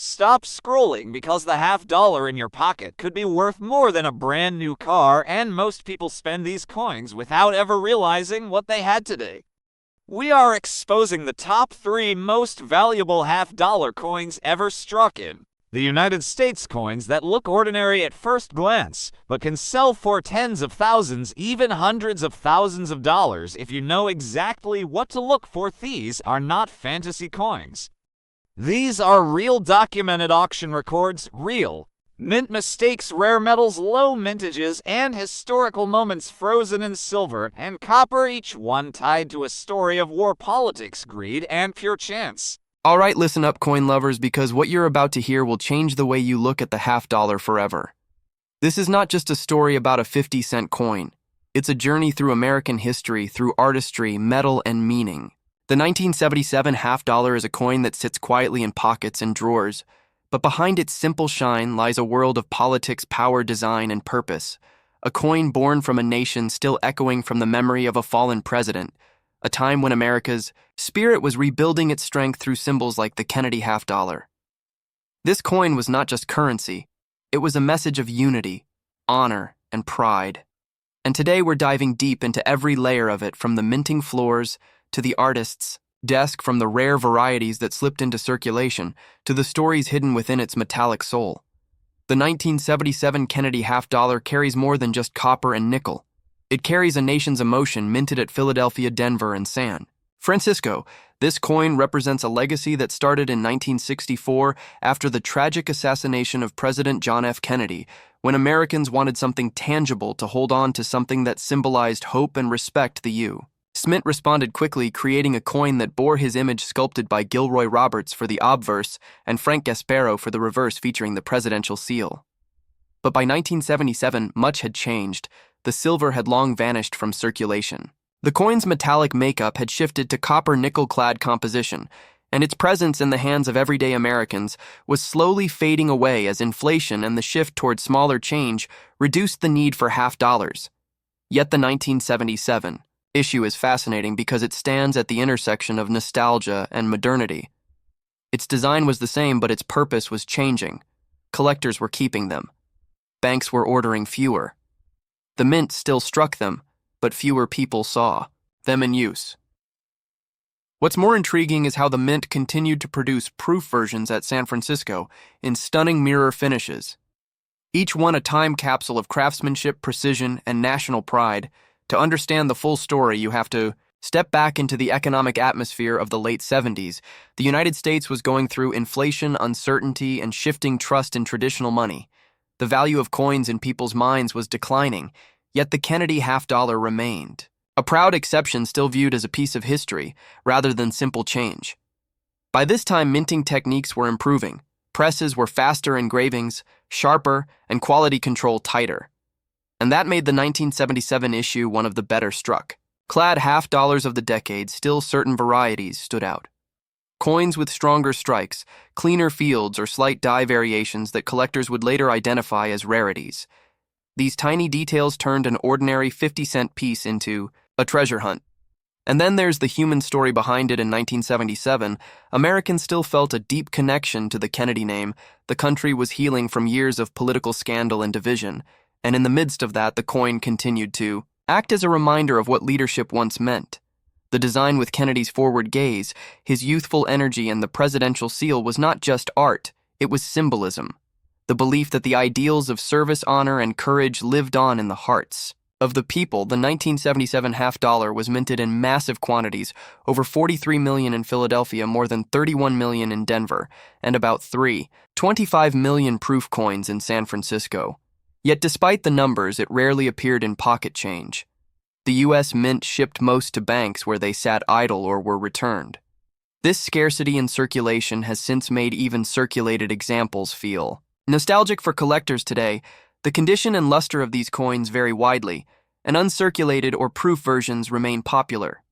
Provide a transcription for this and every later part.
Stop scrolling because the half-dollar in your pocket could be worth more than a brand new car, and most people spend these coins without ever realizing what they had today. We are exposing the top 3 most valuable half-dollar coins ever struck in the United States. Coins that look ordinary at first glance, but can sell for tens of thousands, even hundreds of thousands of dollars if you know exactly what to look for. These are not fantasy coins. These are real documented auction records, real mint mistakes, rare metals, low mintages, and historical moments frozen in silver and copper, each one tied to a story of war, politics, greed, and pure chance. All right, listen up, coin lovers, because what you're about to hear will change the way you look at the half-dollar forever. This is not just a story about a 50-cent coin. It's a journey through American history, through artistry, metal, and meaning. The 1977 half-dollar is a coin that sits quietly in pockets and drawers, but behind its simple shine lies a world of politics, power, design, and purpose. A coin born from a nation still echoing from the memory of a fallen president, a time when America's spirit was rebuilding its strength through symbols like the Kennedy half-dollar. This coin was not just currency, it was a message of unity, honor, and pride. And today we're diving deep into every layer of it, from the minting floors to the artist's desk, from the rare varieties that slipped into circulation to the stories hidden within its metallic soul. The 1977 Kennedy half-dollar carries more than just copper and nickel. It carries a nation's emotion, minted at Philadelphia, Denver, and San Francisco. This coin represents a legacy that started in 1964 after the tragic assassination of President John F. Kennedy, when Americans wanted something tangible to hold on to, something that symbolized hope and respect. The U. Smith responded quickly, creating a coin that bore his image sculpted by Gilroy Roberts for the obverse and Frank Gasparo for the reverse, featuring the presidential seal. But by 1977, much had changed. The silver had long vanished from circulation. The coin's metallic makeup had shifted to copper-nickel-clad composition, and its presence in the hands of everyday Americans was slowly fading away as inflation and the shift toward smaller change reduced the need for half-dollars. Yet the 1977 issue is fascinating because it stands at the intersection of nostalgia and modernity. Its design was the same, but its purpose was changing. Collectors were keeping them. Banks were ordering fewer. The mint still struck them, but fewer people saw them in use. What's more intriguing is how the mint continued to produce proof versions at San Francisco in stunning mirror finishes. Each one a time capsule of craftsmanship, precision, and national pride. To understand the full story, you have to step back into the economic atmosphere of the late 70s. The United States was going through inflation, uncertainty, and shifting trust in traditional money. The value of coins in people's minds was declining, yet the Kennedy half-dollar remained. A proud exception, still viewed as a piece of history rather than simple change. By this time, minting techniques were improving. Presses were faster, engravings sharper, and quality control tighter. And that made the 1977 issue one of the better struck. Clad half-dollars of the decade, still certain varieties stood out. Coins with stronger strikes, cleaner fields, or slight die variations that collectors would later identify as rarities. These tiny details turned an ordinary 50-cent piece into a treasure hunt. And then there's the human story behind it. In 1977, Americans still felt a deep connection to the Kennedy name. The country was healing from years of political scandal and division, and in the midst of that, the coin continued to act as a reminder of what leadership once meant. The design with Kennedy's forward gaze, his youthful energy, and the presidential seal was not just art, it was symbolism. The belief that the ideals of service, honor, and courage lived on in the hearts of the people. The 1977 half-dollar was minted in massive quantities, over 43 million in Philadelphia, more than 31 million in Denver, and about 25 million proof coins in San Francisco. Yet despite the numbers, it rarely appeared in pocket change. The U.S. Mint shipped most to banks, where they sat idle or were returned. This scarcity in circulation has since made even circulated examples feel nostalgic for collectors today. The condition and luster of these coins vary widely, and uncirculated or proof versions remain popular,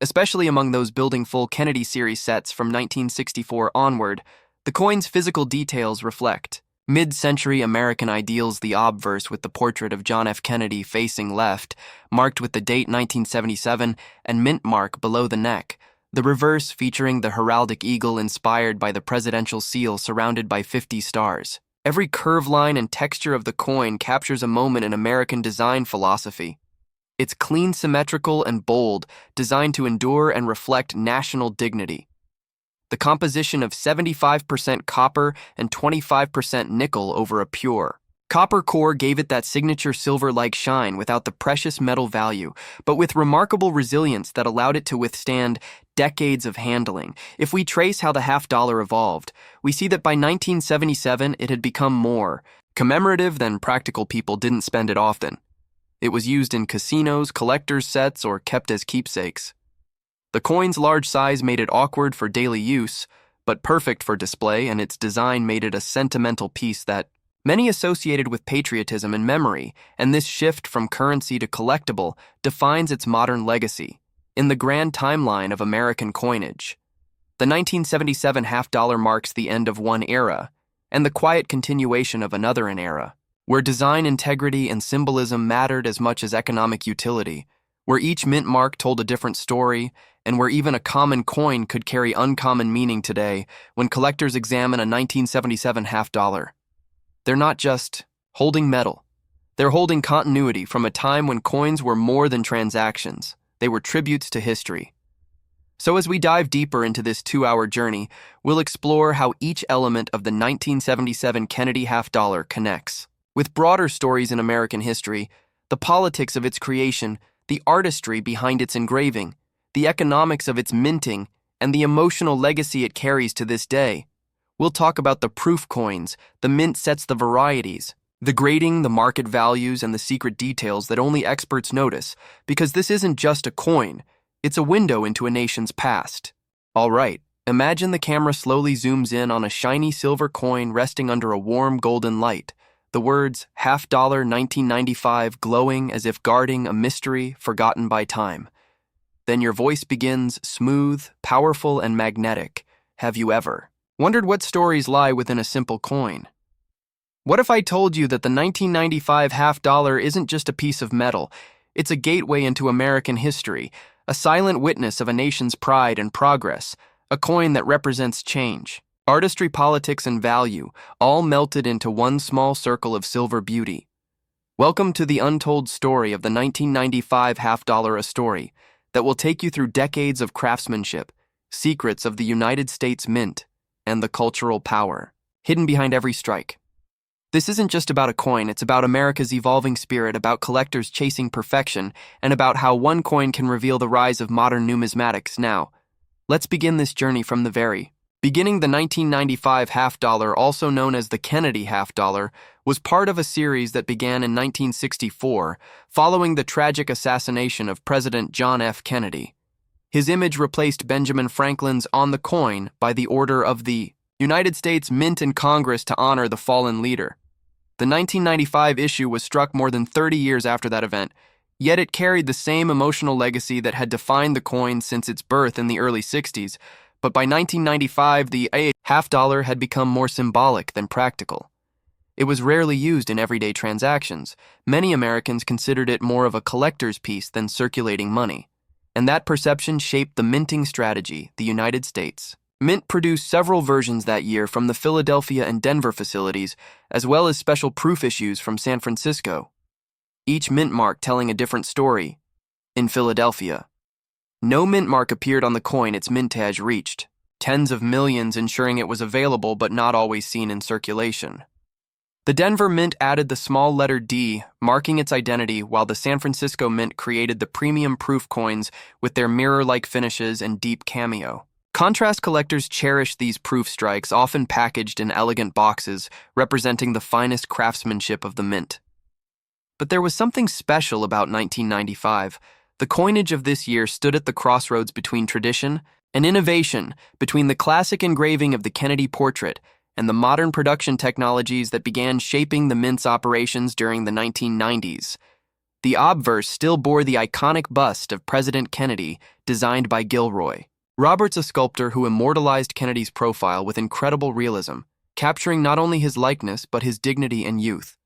especially among those building full Kennedy series sets from 1964 onward. The coin's physical details reflect mid-century American ideals. The obverse with the portrait of John F. Kennedy facing left, marked with the date 1977, and mint mark below the neck. The reverse featuring the heraldic eagle inspired by the presidential seal surrounded by 50 stars. Every curve line and texture of the coin captures a moment in American design philosophy. It's clean, symmetrical, and bold, designed to endure and reflect national dignity. The composition of 75% copper and 25% nickel over a pure copper core gave it that signature silver-like shine without the precious metal value, but with remarkable resilience that allowed it to withstand decades of handling. If we trace how the half-dollar evolved, we see that by 1977 it had become more commemorative than practical. People didn't spend it often. It was used in casinos, collector's sets, or kept as keepsakes. The coin's large size made it awkward for daily use, but perfect for display, and its design made it a sentimental piece that many associated with patriotism and memory, and this shift from currency to collectible defines its modern legacy in the grand timeline of American coinage. The 1977 half-dollar marks the end of one era and the quiet continuation of another era, where design integrity and symbolism mattered as much as economic utility, where each mint mark told a different story, and where even a common coin could carry uncommon meaning today when collectors examine a 1977 half-dollar. They're not just holding metal. They're holding continuity from a time when coins were more than transactions. They were tributes to history. So as we dive deeper into this 2-hour journey, we'll explore how each element of the 1977 Kennedy half-dollar connects with broader stories in American history, the politics of its creation, the artistry behind its engraving, the economics of its minting, and the emotional legacy it carries to this day. We'll talk about the proof coins, the mint sets, the varieties, the grading, the market values, and the secret details that only experts notice, because this isn't just a coin, it's a window into a nation's past. All right, imagine the camera slowly zooms in on a shiny silver coin resting under a warm golden light, the words half-dollar 1995 glowing as if guarding a mystery forgotten by time. Then your voice begins, smooth, powerful, and magnetic. Have you ever wondered what stories lie within a simple coin? What if I told you that the 1995 half-dollar isn't just a piece of metal, it's a gateway into American history, a silent witness of a nation's pride and progress, a coin that represents change, artistry, politics, and value, all melted into one small circle of silver beauty. Welcome to the untold story of the 1995 half-dollar, a story that will take you through decades of craftsmanship, secrets of the United States Mint, and the cultural power hidden behind every strike. This isn't just about a coin, it's about America's evolving spirit, about collectors chasing perfection, and about how one coin can reveal the rise of modern numismatics. Now, let's begin this journey from the very beginning. The 1995 half-dollar, also known as the Kennedy half-dollar, was part of a series that began in 1964, following the tragic assassination of President John F. Kennedy. His image replaced Benjamin Franklin's on the coin by the order of the United States Mint and Congress to honor the fallen leader. The 1995 issue was struck more than 30 years after that event, yet it carried the same emotional legacy that had defined the coin since its birth in the early 60s. But by 1995, the half-dollar had become more symbolic than practical. It was rarely used in everyday transactions. Many Americans considered it more of a collector's piece than circulating money. And that perception shaped the minting strategy. The United States Mint produced several versions that year from the Philadelphia and Denver facilities, as well as special proof issues from San Francisco, each mint mark telling a different story. In Philadelphia, no mint mark appeared on the coin its mintage reached, tens of millions, ensuring it was available but not always seen in circulation. The Denver Mint added the small letter D, marking its identity, while the San Francisco Mint created the premium proof coins with their mirror-like finishes and deep cameo. Contrast collectors cherish these proof strikes, often packaged in elegant boxes, representing the finest craftsmanship of the mint. But there was something special about 1995. The coinage of this year stood at the crossroads between tradition and innovation, between the classic engraving of the Kennedy portrait and the modern production technologies that began shaping the mint's operations during the 1990s. The obverse still bore the iconic bust of President Kennedy, designed by Gilroy. Roberts, a sculptor who immortalized Kennedy's profile with incredible realism, capturing not only his likeness but his dignity and youth.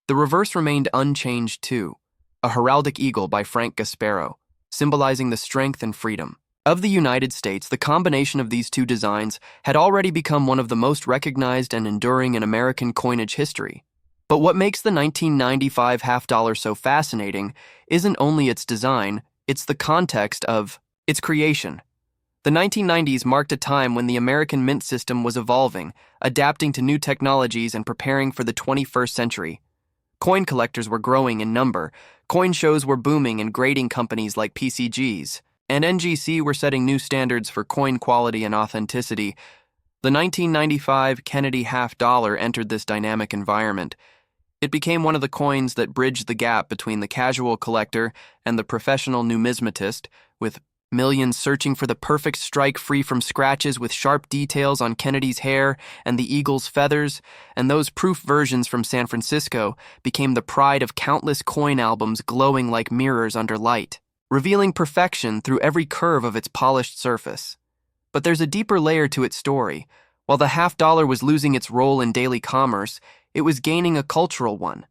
The reverse remained unchanged too, a heraldic eagle by Frank Gasparo, symbolizing the strength and freedom Of the United States, the combination of these two designs had already become one of the most recognized and enduring in American coinage history. But what makes the 1995 half dollar so fascinating isn't only its design, it's the context of its creation. The 1990s marked a time when the American mint system was evolving, adapting to new technologies and preparing for the 21st century. Coin collectors were growing in number, coin shows were booming, and grading companies like PCGs and NGC were setting new standards for coin quality and authenticity. The 1995 Kennedy half dollar entered this dynamic environment. It became one of the coins that bridged the gap between the casual collector and the professional numismatist, with millions searching for the perfect strike free from scratches with sharp details on Kennedy's hair and the eagle's feathers, and those proof versions from San Francisco became the pride of countless coin albums glowing like mirrors under light, revealing perfection through every curve of its polished surface. But there's a deeper layer to its story. While the half dollar was losing its role in daily commerce, it was gaining a cultural one.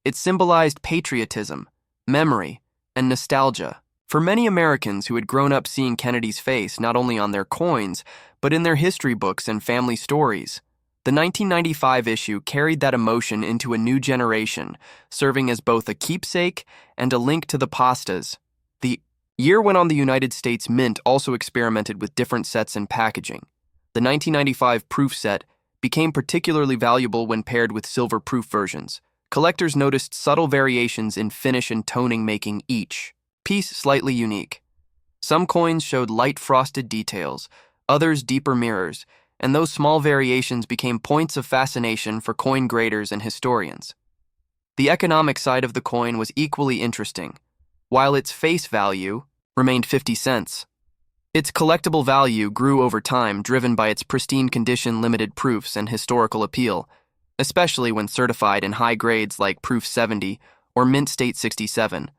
It symbolized patriotism, memory, and nostalgia. For many Americans who had grown up seeing Kennedy's face not only on their coins, but in their history books and family stories, the 1995 issue carried that emotion into a new generation, serving as both a keepsake and a link to the pastas. The year when on the United States Mint also experimented with different sets and packaging. The 1995 proof set became particularly valuable when paired with silver proof versions. Collectors noticed subtle variations in finish and toning, making each piece slightly unique. Some coins showed light frosted details, others deeper mirrors, and those small variations became points of fascination for coin graders and historians. The economic side of the coin was equally interesting. While its face value remained 50 cents, its collectible value grew over time, driven by its pristine condition, limited proofs, and historical appeal, especially when certified in high grades like Proof 70 or Mint State 67.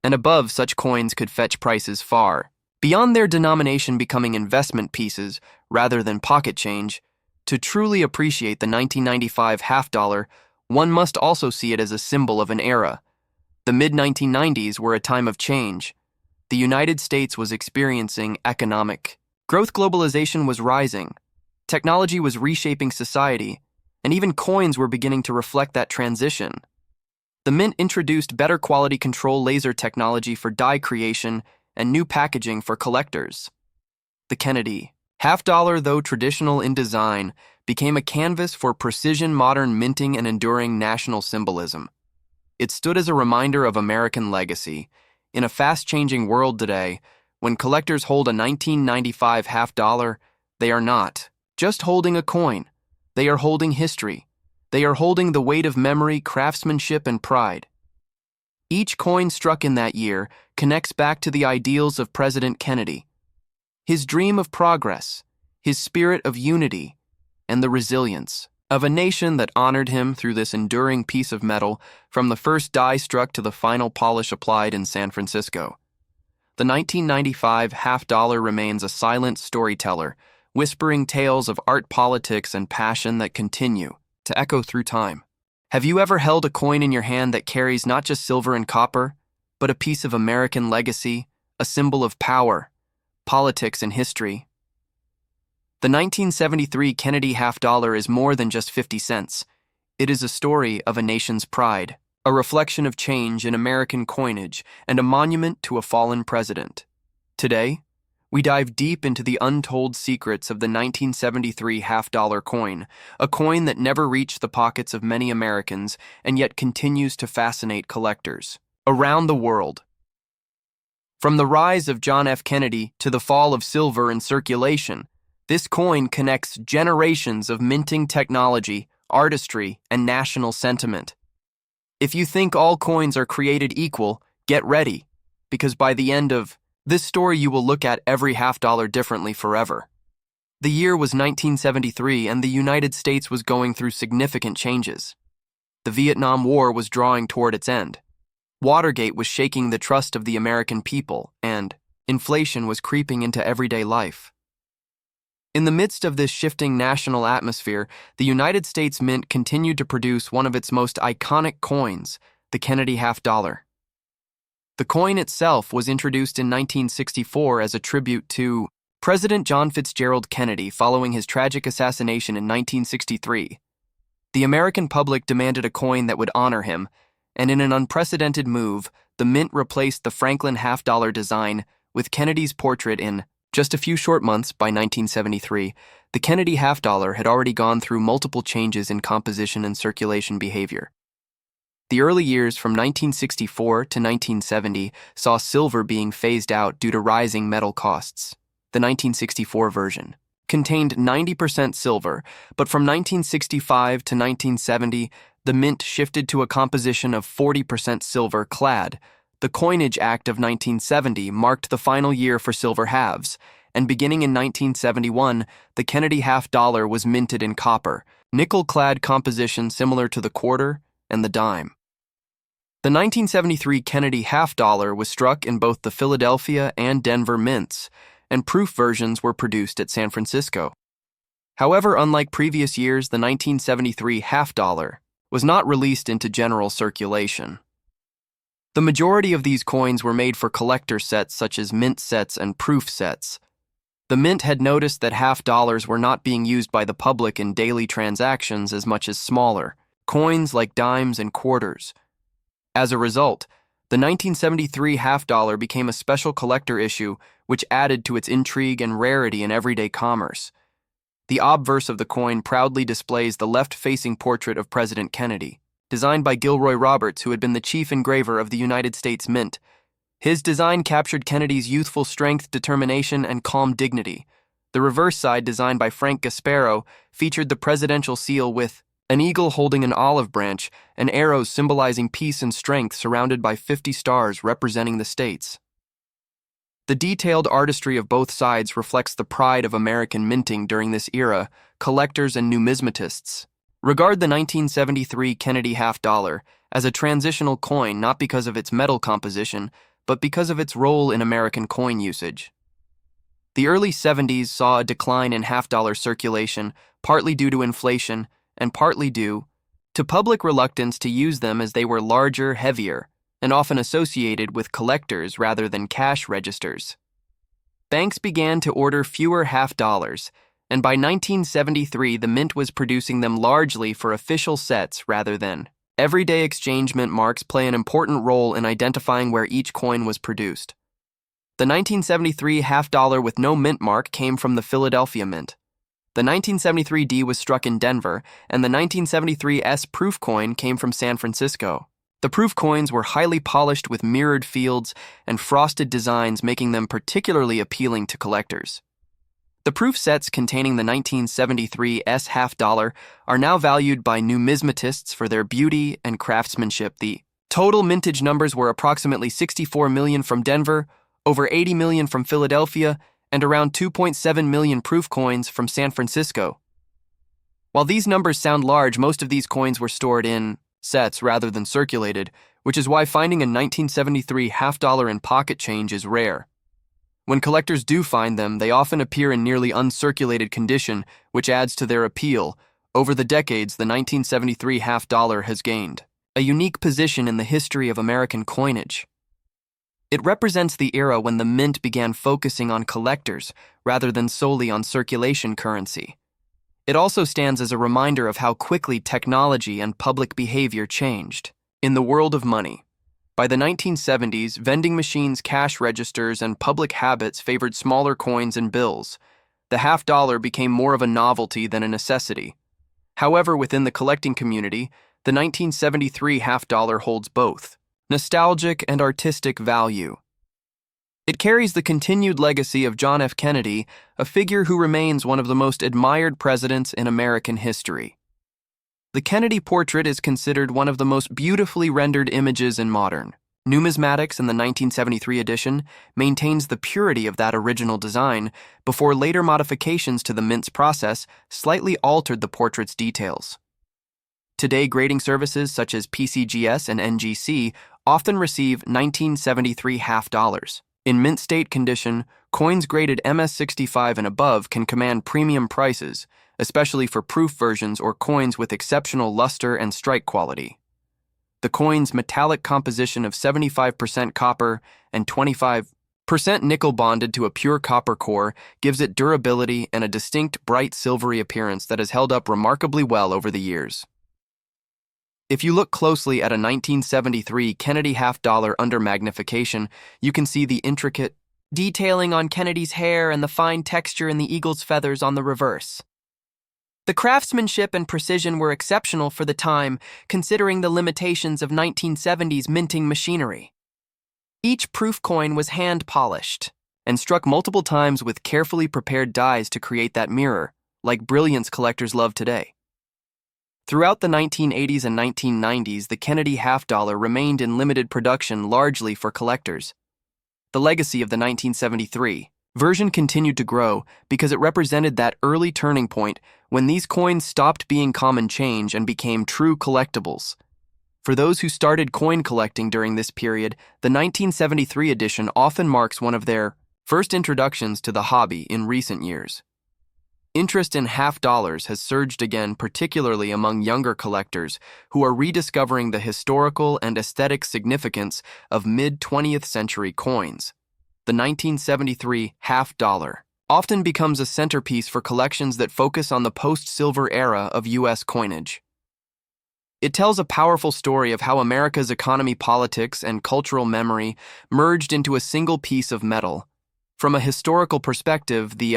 And above, such coins could fetch prices far beyond their denomination, becoming investment pieces rather than pocket change. To truly appreciate the 1995 half dollar, one must also see it as a symbol of an era. The mid-1990s were a time of change. The United States was experiencing economic growth, globalization was rising, technology was reshaping society, and even coins were beginning to reflect that transition. The Mint introduced better quality control laser technology for die creation and new packaging for collectors. The Kennedy half dollar, though traditional in design, became a canvas for precision modern minting and enduring national symbolism. It stood as a reminder of American legacy. In a fast-changing world today, when collectors hold a 1995 half dollar, they are not just holding a coin. They are holding history. They are holding the weight of memory, craftsmanship, and pride. Each coin struck in that year connects back to the ideals of President Kennedy, his dream of progress, his spirit of unity, and the resilience of a nation that honored him through this enduring piece of metal, from the first die struck to the final polish applied in San Francisco. The 1995 half dollar remains a silent storyteller, whispering tales of art, politics, and passion that continue to echo through time. Have you ever held a coin in your hand that carries not just silver and copper, but a piece of American legacy, a symbol of power, politics, and history? The 1973 Kennedy half dollar is more than just 50 cents. It is a story of a nation's pride, a reflection of change in American coinage, and a monument to a fallen president. Today, we dive deep into the untold secrets of the 1973 half dollar coin, a coin that never reached the pockets of many Americans and yet continues to fascinate collectors around the world. From the rise of John F. Kennedy to the fall of silver in circulation, this coin connects generations of minting technology, artistry, and national sentiment. If you think all coins are created equal, get ready, because by the end of this story you will look at every half dollar differently forever. The year was 1973, and the United States was going through significant changes. The Vietnam War was drawing toward its end. Watergate was shaking the trust of the American people, and inflation was creeping into everyday life. In the midst of this shifting national atmosphere, the United States Mint continued to produce one of its most iconic coins, the Kennedy half dollar. The coin itself was introduced in 1964 as a tribute to President John Fitzgerald Kennedy following his tragic assassination in 1963. The American public demanded a coin that would honor him, and in an unprecedented move, the mint replaced the Franklin half-dollar design with Kennedy's portrait in just a few short months. By 1973, the Kennedy half-dollar had already gone through multiple changes in composition and circulation behavior. The early years from 1964 to 1970 saw silver being phased out due to rising metal costs. The 1964 version contained 90% silver, but from 1965 to 1970, the mint shifted to a composition of 40% silver clad. The Coinage Act of 1970 marked the final year for silver halves, and beginning in 1971, the Kennedy half-dollar was minted in copper, nickel-clad composition similar to the quarter and the dime. The 1973 Kennedy half-dollar was struck in both the Philadelphia and Denver mints, and proof versions were produced at San Francisco. However, unlike previous years, the 1973 half-dollar was not released into general circulation. The majority of these coins were made for collector sets such as mint sets and proof sets. The mint had noticed that half-dollars were not being used by the public in daily transactions as much as smaller coins like dimes and quarters. As a result, the 1973 half-dollar became a special collector issue which added to its intrigue and rarity in everyday commerce. The obverse of the coin proudly displays the left-facing portrait of President Kennedy, designed by Gilroy Roberts, who had been the chief engraver of the United States Mint. His design captured Kennedy's youthful strength, determination, and calm dignity. The reverse side, designed by Frank Gasparo, featured the presidential seal with an eagle holding an olive branch and arrows symbolizing peace and strength surrounded by 50 stars representing the states. The detailed artistry of both sides reflects the pride of American minting during this era. Collectors and numismatists regard the 1973 Kennedy half-dollar as a transitional coin not because of its metal composition, but because of its role in American coin usage. The early 70s saw a decline in half-dollar circulation, partly due to inflation and partly due to public reluctance to use them as they were larger, heavier, and often associated with collectors rather than cash registers. Banks began to order fewer half-dollars, and by 1973 the mint was producing them largely for official sets rather than everyday exchange. Mint marks play an important role in identifying where each coin was produced. The 1973 half-dollar with no mint mark came from the Philadelphia Mint. The 1973 D was struck in Denver, and the 1973 S proof coin came from San Francisco. The proof coins were highly polished with mirrored fields and frosted designs, making them particularly appealing to collectors. The proof sets containing the 1973 S half-dollar are now valued by numismatists for their beauty and craftsmanship. The total mintage numbers were approximately 64 million from Denver, over 80 million from Philadelphia, and around 2.7 million proof coins from San Francisco. While these numbers sound large, most of these coins were stored in sets rather than circulated, which is why finding a 1973 half-dollar in pocket change is rare. When collectors do find them, they often appear in nearly uncirculated condition, which adds to their appeal. Over the decades, the 1973 half-dollar has gained a unique position in the history of American coinage. It represents the era when the mint began focusing on collectors rather than solely on circulation currency. It also stands as a reminder of how quickly technology and public behavior changed. In the world of money, by the 1970s, vending machines, cash registers, and public habits favored smaller coins and bills. The half-dollar became more of a novelty than a necessity. However, within the collecting community, the 1973 half-dollar holds both nostalgic and artistic value. It carries the continued legacy of John F. Kennedy, a figure who remains one of the most admired presidents in American history. The Kennedy portrait is considered one of the most beautifully rendered images in modern numismatics, in the 1973 edition maintains the purity of that original design before later modifications to the mint's process slightly altered the portrait's details. Today, grading services such as PCGS and NGC often receive 1973 half-dollars. In mint state condition, coins graded MS65 and above can command premium prices, especially for proof versions or coins with exceptional luster and strike quality. The coin's metallic composition of 75% copper and 25% nickel bonded to a pure copper core gives it durability and a distinct bright silvery appearance that has held up remarkably well over the years. If you look closely at a 1973 Kennedy half-dollar under magnification, you can see the intricate detailing on Kennedy's hair and the fine texture in the eagle's feathers on the reverse. The craftsmanship and precision were exceptional for the time, considering the limitations of 1970s minting machinery. Each proof coin was hand-polished and struck multiple times with carefully prepared dies to create that mirror, like brilliance collectors love today. Throughout the 1980s and 1990s, the Kennedy half-dollar remained in limited production largely for collectors. The legacy of the 1973 version continued to grow because it represented that early turning point when these coins stopped being common change and became true collectibles. For those who started coin collecting during this period, the 1973 edition often marks one of their first introductions to the hobby in recent years. Interest in half-dollars has surged again, particularly among younger collectors who are rediscovering the historical and aesthetic significance of mid-20th century coins. The 1973 half-dollar often becomes a centerpiece for collections that focus on the post-silver era of U.S. coinage. It tells a powerful story of how America's economy, politics, and cultural memory merged into a single piece of metal. From a historical perspective, the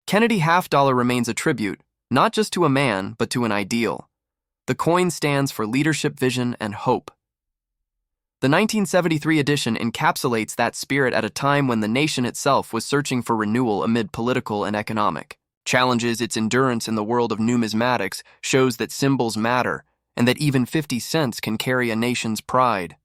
Kennedy half-dollar remains a tribute, not just to a man, but to an ideal. The coin stands for leadership, vision, and hope. The 1973 edition encapsulates that spirit at a time when the nation itself was searching for renewal amid political and economic challenges. Its endurance in the world of numismatics shows that symbols matter, and that even 50 cents can carry a nation's pride.